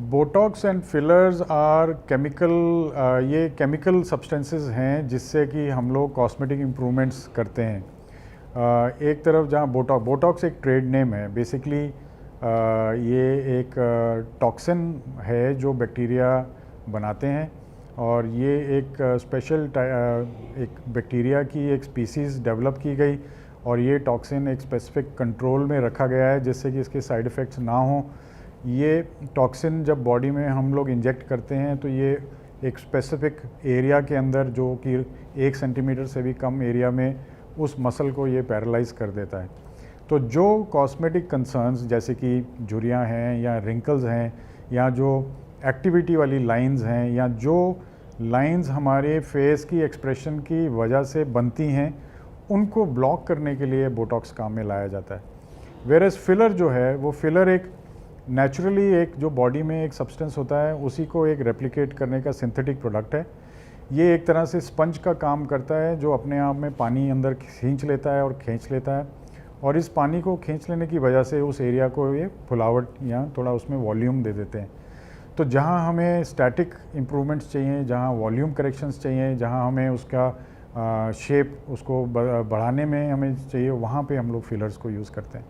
Botox and fillers are chemical, ये chemical substances हैं जिससे कि हम लोग कॉस्मेटिक इम्प्रूवमेंट्स करते हैं। एक तरफ जहाँ बोटॉक्स एक ट्रेड नेम है बेसिकली। ये एक टॉक्सिन है जो बैक्टीरिया बनाते हैं, और ये एक स्पेशल एक बैक्टीरिया की एक स्पीसीज़ डेवलप की गई, और ये टॉक्सिन एक स्पेसिफिक कंट्रोल में रखा गया है जिससे कि इसके साइड इफ़ेक्ट्स ना हों। ये टॉक्सिन जब बॉडी में हम लोग इंजेक्ट करते हैं तो ये एक स्पेसिफिक एरिया के अंदर, जो कि 1 सेंटीमीटर से भी कम एरिया में, उस मसल को ये पैरालाइज कर देता है। तो जो कॉस्मेटिक कंसर्न्स जैसे कि झुर्रियाँ हैं या रिंकल्स हैं, या जो एक्टिविटी वाली लाइंस हैं, या जो लाइंस हमारे फेस की एक्सप्रेशन की वजह से बनती हैं, उनको ब्लॉक करने के लिए बोटॉक्स काम में लाया जाता है। वेरएस फिलर जो है, वो फिलर एक नेचुरली एक जो बॉडी में एक सब्सटेंस होता है उसी को एक रेप्लिकेट करने का सिंथेटिक प्रोडक्ट है। ये एक तरह से स्पंज का काम करता है जो अपने आप में पानी अंदर खींच लेता है और खींच लेता है, और इस पानी को खींच लेने की वजह से उस एरिया को ये फुलावट या थोड़ा उसमें वॉल्यूम दे देते हैं। तो जहाँ हमें स्टैटिक इम्प्रूवमेंट्स चाहिए, जहाँ वॉल्यूम करेक्शंस चाहिए, जहाँ हमें उसका शेप उसको बढ़ाने में हमें चाहिए, वहाँ पे हम लोग फिलर्स को यूज़ करते हैं।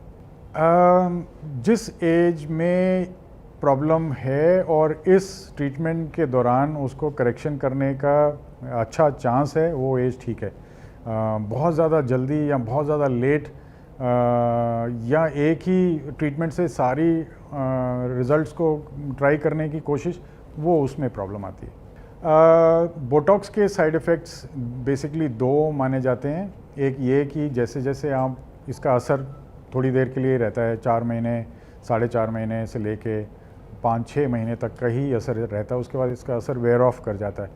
जिस एज में प्रॉब्लम है और इस ट्रीटमेंट के दौरान उसको करेक्शन करने का अच्छा चांस है, वो एज ठीक है। बहुत ज़्यादा जल्दी या बहुत ज़्यादा लेट, या एक ही ट्रीटमेंट से सारी रिज़ल्ट्स को ट्राई करने की कोशिश, वो उसमें प्रॉब्लम आती है। बोटॉक्स के साइड इफ़ेक्ट्स बेसिकली 2 माने जाते हैं। एक ये कि जैसे जैसे आप इसका असर थोड़ी देर के लिए रहता है, 4 महीने 4.5 महीने से लेके 5-6 महीने तक का ही असर रहता है, उसके बाद इसका असर वेयर ऑफ कर जाता है।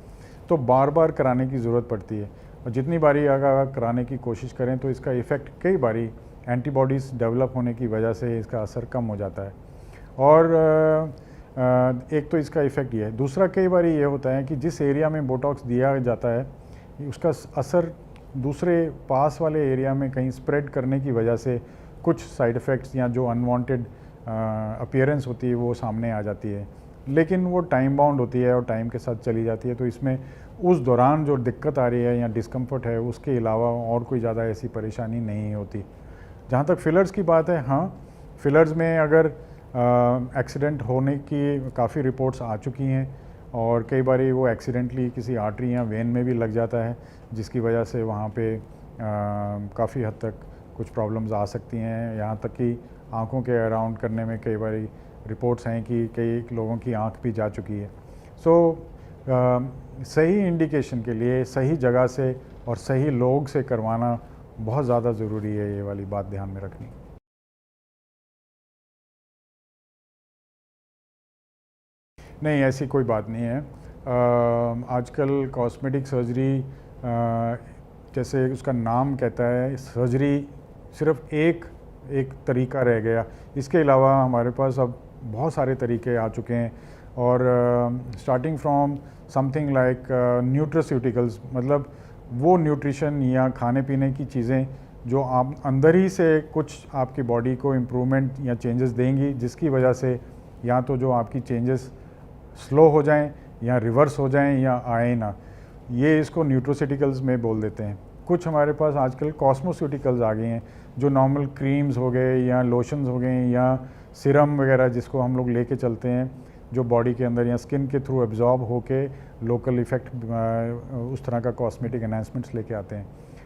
तो बार बार कराने की ज़रूरत पड़ती है, और जितनी बारी अगर कराने की कोशिश करें तो इसका इफ़ेक्ट कई बारी एंटीबॉडीज़ डेवलप होने की वजह से इसका असर कम हो जाता है। और एक तो इसका इफ़ेक्ट ये है। दूसरा, कई बारी ये होता है कि जिस एरिया में बोटॉक्स दिया जाता है उसका असर दूसरे पास वाले एरिया में कहीं स्प्रेड करने की वजह से कुछ साइड इफ़ेक्ट्स या जो अनवांटेड अपीयरेंस होती है वो सामने आ जाती है, लेकिन वो टाइम बाउंड होती है और टाइम के साथ चली जाती है। तो इसमें उस दौरान जो दिक्कत आ रही है या डिस्कम्फर्ट है, उसके अलावा और कोई ज़्यादा ऐसी परेशानी नहीं होती। जहाँ तक फिलर्स की बात है, हाँ, फिलर्स में अगर एक्सीडेंट होने की काफ़ी रिपोर्ट्स आ चुकी हैं, और कई बार वो एक्सीडेंटली किसी आर्टरी या वेन में भी लग जाता है, जिसकी वजह से वहाँ पे काफ़ी हद तक कुछ प्रॉब्लम्स आ सकती हैं। यहाँ तक कि आँखों के अराउंड करने में कई बार रिपोर्ट्स हैं कि कई लोगों की आँख भी जा चुकी है। सो सही इंडिकेशन के लिए सही जगह से और सही लोग से करवाना बहुत ज़्यादा ज़रूरी है, ये वाली बात ध्यान में रखनी। नहीं, ऐसी कोई बात नहीं है। आजकल कॉस्मेटिक सर्जरी, जैसे उसका नाम कहता है, सर्जरी सिर्फ एक तरीका रह गया। इसके अलावा हमारे पास अब बहुत सारे तरीके आ चुके हैं, और starting from something like nutraceuticals, मतलब वो न्यूट्रिशन या खाने पीने की चीज़ें जो आप अंदर ही से कुछ आपकी बॉडी को इम्प्रूवमेंट या चेंजेस देंगी, जिसकी वजह से या तो जो आपकी चेंजेस स्लो हो जाएं या रिवर्स हो जाएं या आए ना, ये इसको न्यूट्रोसिटिकल्स में बोल देते हैं। कुछ हमारे पास आजकल कॉस्मोस्यूटिकल्स आ गए हैं, जो नॉर्मल क्रीम्स हो गए या लोशंस हो गए या सीरम वगैरह, जिसको हम लोग लेके चलते हैं, जो बॉडी के अंदर या स्किन के थ्रू एब्जॉर्ब होके लोकल इफ़ेक्ट, उस तरह का कॉस्मेटिक एनहांसमेंट्स लेके आते हैं।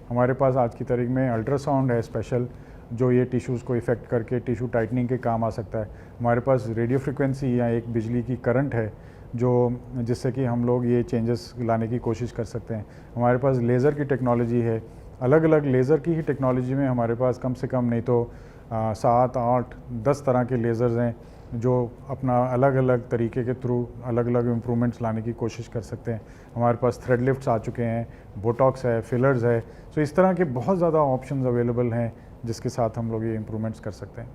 हमारे पास आज की तारीख में अल्ट्रासाउंड है स्पेशल, जो ये टिश्यूज़ को इफ़ेक्ट करके टिश्यू टाइटनिंग के काम आ सकता है। हमारे पास रेडियो फ्रिक्वेंसी या एक बिजली की करंट है, जो जिससे कि हम लोग ये चेंजेस लाने की कोशिश कर सकते हैं। हमारे पास लेज़र की टेक्नोलॉजी है। अलग अलग लेज़र की ही टेक्नोलॉजी में हमारे पास कम से कम नहीं तो 7, 8, 10 तरह के लेज़र्स हैं, जो अपना अलग अलग तरीके के थ्रू अलग अलग इम्प्रूवमेंट्स लाने की कोशिश कर सकते हैं। हमारे पास थ्रेड लिफ्ट्स आ चुके हैं, बोटॉक्स है, फिलर्स है। सो इस तरह के बहुत ज़्यादा ऑप्शंस अवेलेबल हैं जिसके साथ हम लोग ये इम्प्रूवमेंट्स कर सकते हैं।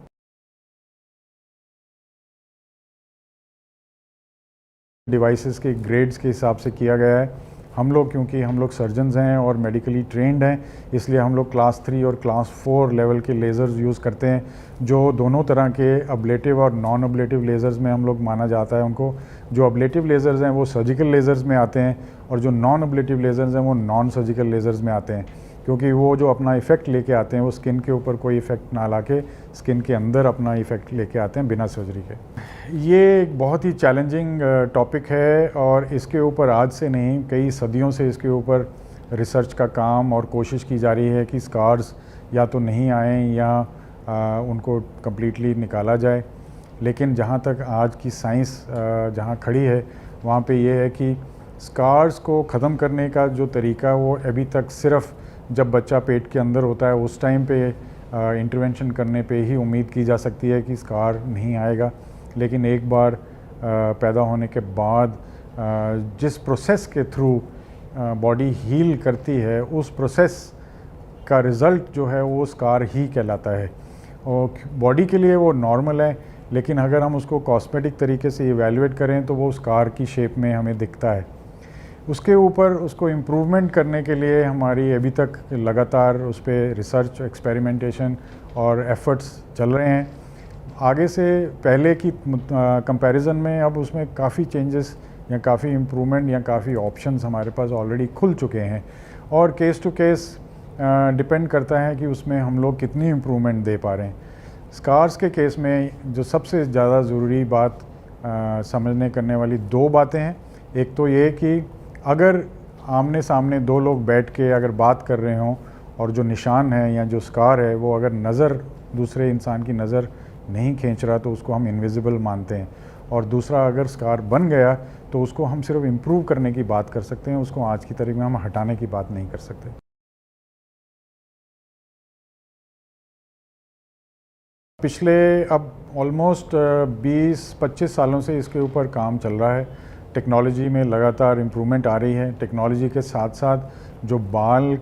डिवाइसेस के ग्रेड्स के हिसाब से किया गया है। हम लोग क्योंकि हम लोग सर्जन्स हैं और मेडिकली ट्रेंड हैं, इसलिए हम लोग क्लास 3 और क्लास 4 लेवल के लेज़र्स यूज़ करते हैं, जो दोनों तरह के अब्लेटिव और नॉन अब्लेटिव लेज़र्स में हम लोग माना जाता है उनको। जो अब्लेटिव लेज़र्स हैं वो सर्जिकल लेज़र्स में आते हैं, और जो नॉन अब्लेटिव लेज़र्स हैं वो नॉन सर्जिकल लेज़र्स में आते हैं, क्योंकि वो जो अपना इफ़ेक्ट लेके आते हैं वो स्किन के ऊपर कोई इफ़ेक्ट ना ला के स्किन के अंदर अपना इफ़ेक्ट लेके आते हैं बिना सर्जरी के। ये एक बहुत ही चैलेंजिंग टॉपिक है, और इसके ऊपर आज से नहीं कई सदियों से इसके ऊपर रिसर्च का काम और कोशिश की जा रही है कि स्कार्स या तो नहीं आएँ या उनको कम्प्लीटली निकाला जाए। लेकिन जहाँ तक आज की साइंस जहाँ खड़ी है वहाँ पे ये है कि स्कार्स को ख़त्म करने का जो तरीका वो अभी तक सिर्फ़ जब बच्चा पेट के अंदर होता है उस टाइम पे इंटरवेंशन करने पे ही उम्मीद की जा सकती है कि स्कार नहीं आएगा। लेकिन एक बार पैदा होने के बाद जिस प्रोसेस के थ्रू बॉडी हील करती है उस प्रोसेस का रिज़ल्ट जो है वो स्कार ही कहलाता है। और बॉडी के लिए वो नॉर्मल है, लेकिन अगर हम उसको कॉस्मेटिक तरीके से इवैल्यूएट करें तो वो स्कार की शेप में हमें दिखता है। उसके ऊपर उसको इम्प्रूवमेंट करने के लिए हमारी अभी तक लगातार उस पर रिसर्च, एक्सपेरिमेंटेशन और एफ़र्ट्स चल रहे हैं। आगे से पहले की कंपैरिजन में अब उसमें काफ़ी चेंजेस या काफ़ी इम्प्रूवमेंट या काफ़ी ऑप्शंस हमारे पास ऑलरेडी खुल चुके हैं, और केस टू केस डिपेंड करता है कि उसमें हम लोग कितनी इम्प्रूवमेंट दे पा रहे हैं। स्कार्स के केस में जो सबसे ज़्यादा ज़रूरी बात समझने करने वाली दो बातें हैं। एक तो ये कि अगर आमने सामने दो लोग बैठ के अगर बात कर रहे हों और जो निशान है या जो स्कार है वो अगर नज़र दूसरे इंसान की नज़र नहीं खींच रहा तो उसको हम इनविजिबल मानते हैं। और दूसरा, अगर स्कार बन गया तो उसको हम सिर्फ इम्प्रूव करने की बात कर सकते हैं, उसको आज की तारीख में हम हटाने की बात नहीं कर सकते। पिछले अब ऑलमोस्ट 20-25 सालों से इसके ऊपर काम चल रहा है। टेक्नोलॉजी में लगातार इम्प्रूवमेंट आ रही है। टेक्नोलॉजी के साथ साथ जो बाल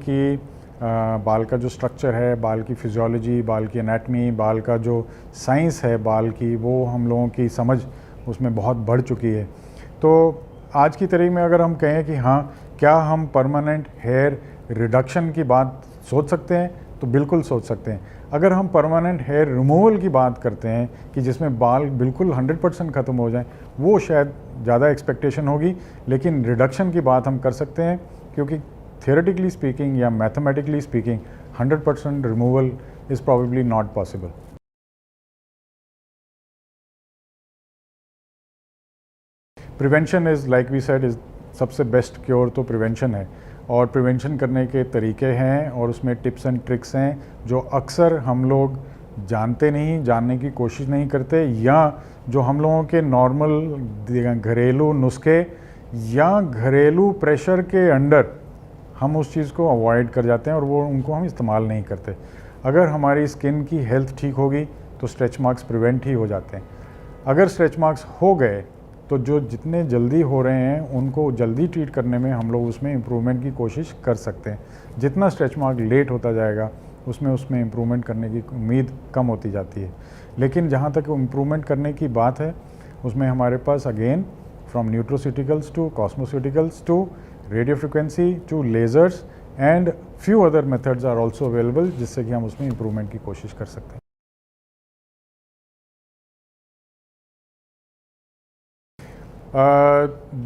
का जो स्ट्रक्चर है, बाल की फिजियोलॉजी, बाल की एनाटमी, बाल का जो साइंस है बाल की, वो हम लोगों की समझ उसमें बहुत बढ़ चुकी है। तो आज की तारीख में अगर हम कहें कि हाँ, क्या हम परमानेंट हेयर रिडक्शन की बात सोच सकते हैं, तो बिल्कुल सोच सकते हैं। अगर हम परमानेंट हेयर रिमूवल की बात करते हैं कि जिसमें बाल बिल्कुल 100% ख़त्म हो जाएं, वो शायद ज़्यादा एक्सपेक्टेशन होगी। लेकिन रिडक्शन की बात हम कर सकते हैं, क्योंकि थियोरेटिकली स्पीकिंग या mathematically speaking 100% removal is probably not possible. Prevention is, like we said, is सबसे बेस्ट क्योर तो प्रिवेंशन है। और प्रिवेंशन करने के तरीके हैं और उसमें टिप्स एंड ट्रिक्स हैं जो अक्सर हम लोग जानने की कोशिश नहीं करते, या जो हम लोगों के नॉर्मल घरेलू नुस्खे या घरेलू प्रेशर के अंडर हम उस चीज़ को अवॉइड कर जाते हैं और वो उनको हम इस्तेमाल नहीं करते। अगर हमारी स्किन की हेल्थ ठीक होगी तो स्ट्रेच मार्क्स प्रिवेंट ही हो जाते हैं। अगर स्ट्रेच मार्क्स हो गए तो जो जितने जल्दी हो रहे हैं उनको जल्दी ट्रीट करने में हम लोग उसमें इम्प्रूवमेंट की कोशिश कर सकते हैं। जितना स्ट्रेच मार्क लेट होता जाएगा उसमें इम्प्रूवमेंट करने की उम्मीद कम होती जाती है। लेकिन जहाँ तक इम्प्रूवमेंट करने की बात है उसमें हमारे पास again from nutraceuticals to cosmeceuticals to radio frequency to lasers and few other methods are also available, जिससे कि हम उसमें इम्प्रूवमेंट की कोशिश कर सकते हैं।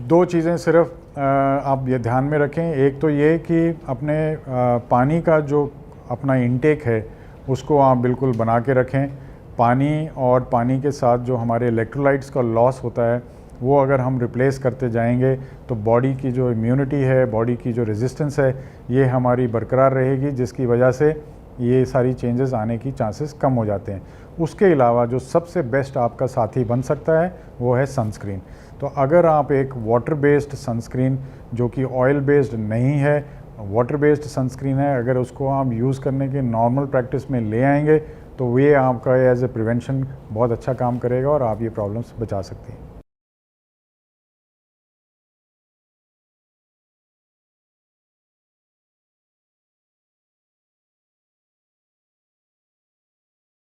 दो चीज़ें सिर्फ आप ये ध्यान में रखें। एक तो ये कि अपने पानी का जो अपना इंटेक है उसको आप बिल्कुल बना के रखें। पानी और पानी के साथ जो हमारे इलेक्ट्रोलाइट्स का लॉस होता है वो अगर हम रिप्लेस करते जाएंगे तो बॉडी की जो इम्यूनिटी है, बॉडी की जो रेजिस्टेंस है, ये हमारी बरकरार रहेगी, जिसकी वजह से ये सारी चेंजेस आने की चांसेस कम हो जाते हैं। उसके अलावा जो सबसे बेस्ट आपका साथी बन सकता है वो है सनस्क्रीन। तो अगर आप एक वाटर बेस्ड सनस्क्रीन जो कि ऑयल बेस्ड नहीं है, वाटर बेस्ड सनस्क्रीन है, अगर उसको आप यूज़ करने के नॉर्मल प्रैक्टिस में ले आएंगे तो ये आपका एज ए प्रिवेंशन बहुत अच्छा काम करेगा और आप ये प्रॉब्लम्स बचा सकते हैं।